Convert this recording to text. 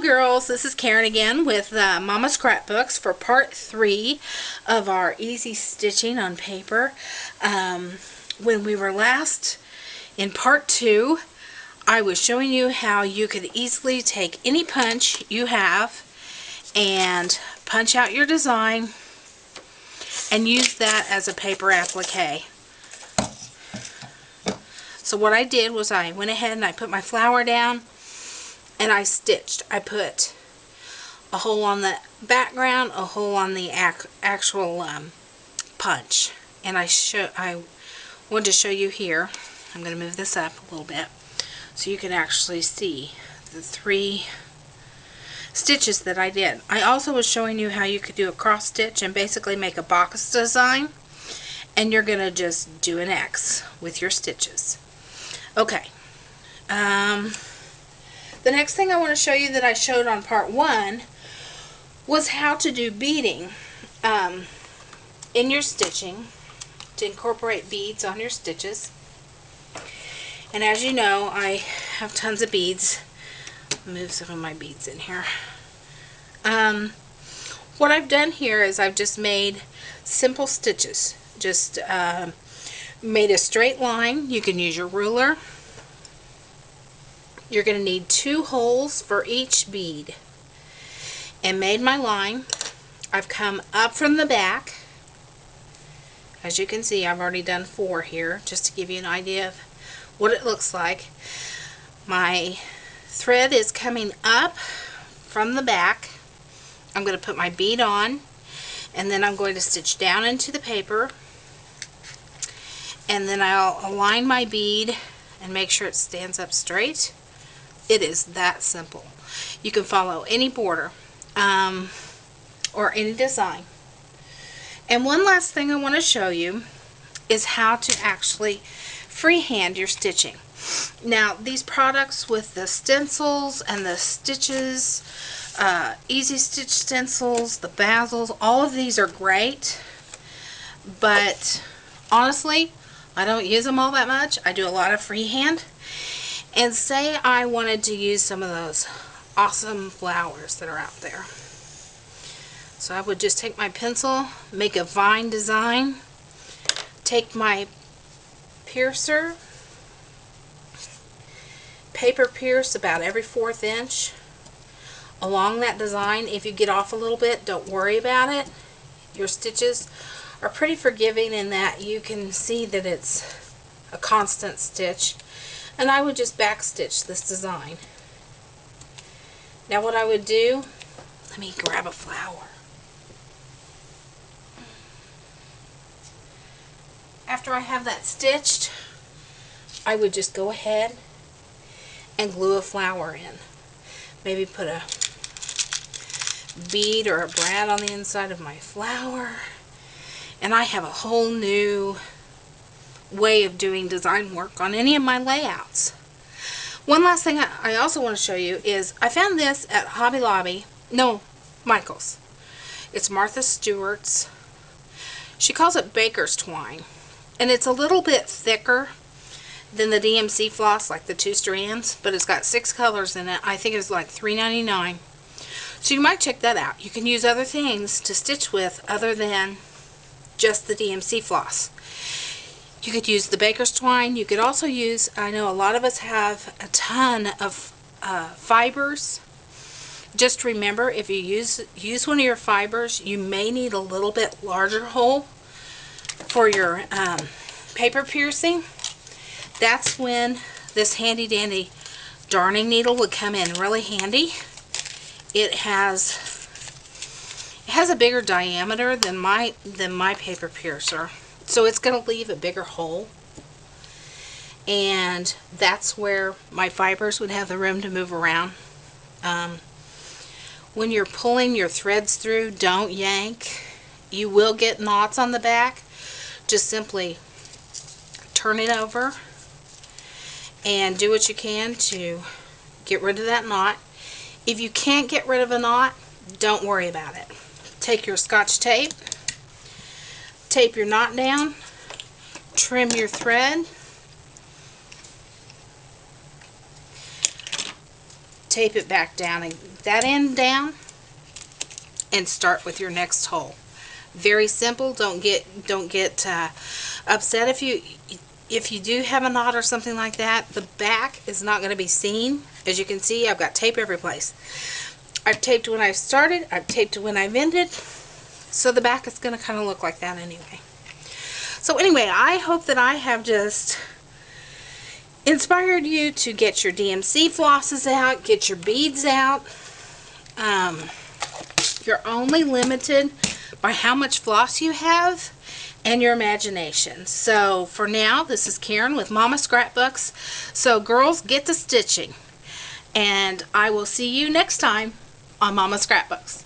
girls, this is Karen again with Mama Scrapbooks for part 3 of our easy stitching on paper. When we were last in part 2, I was showing you how you could easily take any punch you have and punch out your design and use that as a paper applique. So what I did was I went ahead and I put my flower down and I stitched. I put a hole on the background, a hole on the actual punch. And I wanted to show you here. I'm going to move this up a little bit so you can actually see the 3 stitches that I did. I also was showing you how you could do a cross stitch and basically make a box design, and you're going to just do an X with your stitches. Okay. The next thing I want to show you that I showed on part 1 was how to do beading in your stitching, to incorporate beads on your stitches. And as you know, I have tons of beads. Move some of my beads in here. What I've done here is I've just made simple stitches. Just made a straight line. You can use your ruler. You're going to need 2 holes for each bead. And made my line. I've come up from the back. As you can see, I've already done 4 here, just to give you an idea of what it looks like. My thread is coming up from the back. I'm going to put my bead on, and then I'm going to stitch down into the paper, and then I'll align my bead and make sure it stands up straight. It is that simple. You can follow any border or any design. And one last thing I want to show you is how to actually freehand your stitching. Now, these products with the stencils and the stitches, easy stitch stencils, the bazels, all of these are great, but honestly, I don't use them all that much. I do a lot of freehand. And say I wanted to use some of those awesome flowers that are out there. So I would just take my pencil, make a vine design, take my piercer, paper pierce about every 1/4 inch along that design. If you get off a little bit, don't worry about it. Your stitches are pretty forgiving in that you can see that it's a constant stitch. And I would just back stitch this design. Now what I would do, let me grab a flower. After I have that stitched, I would just go ahead and glue a flower in. Maybe put a bead or a brad on the inside of my flower. And I have a whole new way of doing design work on any of my layouts. One last thing I also want to show you is I found this at Hobby Lobby. No, Michael's. It's Martha Stewart's. She calls it baker's twine. And it's a little bit thicker than the DMC floss, like the 2 strands, but it's got 6 colors in it. I think it's like $3.99. So you might check that out. You can use other things to stitch with other than just the DMC floss. You could use the baker's twine. You could also use, I know a lot of us have a ton of fibers. Just remember, if you use one of your fibers, you may need a little bit larger hole for your paper piercing. That's when this handy dandy darning needle would come in really handy. It has a bigger diameter than my paper piercer. So it's going to leave a bigger hole, and that's where my fibers would have the room to move around. When you're pulling your threads through, don't yank. You will get knots on the back. Just simply turn it over and do what you can to get rid of that knot. If you can't get rid of a knot, don't worry about it. Take your Scotch tape, tape your knot down, trim your thread, tape it back down and that end down and start with your next hole. Very simple. Don't get upset if you do have a knot or something like that. The back is not going to be seen. As you can see, I've got tape every place. I've taped when I started, I've taped when I've ended, so the back is going to kind of look like that anyway. So anyway, I hope that I have just inspired you to get your DMC flosses out, get your beads out. You're only limited by how much floss you have and your imagination. So for now, this is Karen with Mama Scrapbooks. So girls, get to stitching. And I will see you next time on Mama Scrapbooks.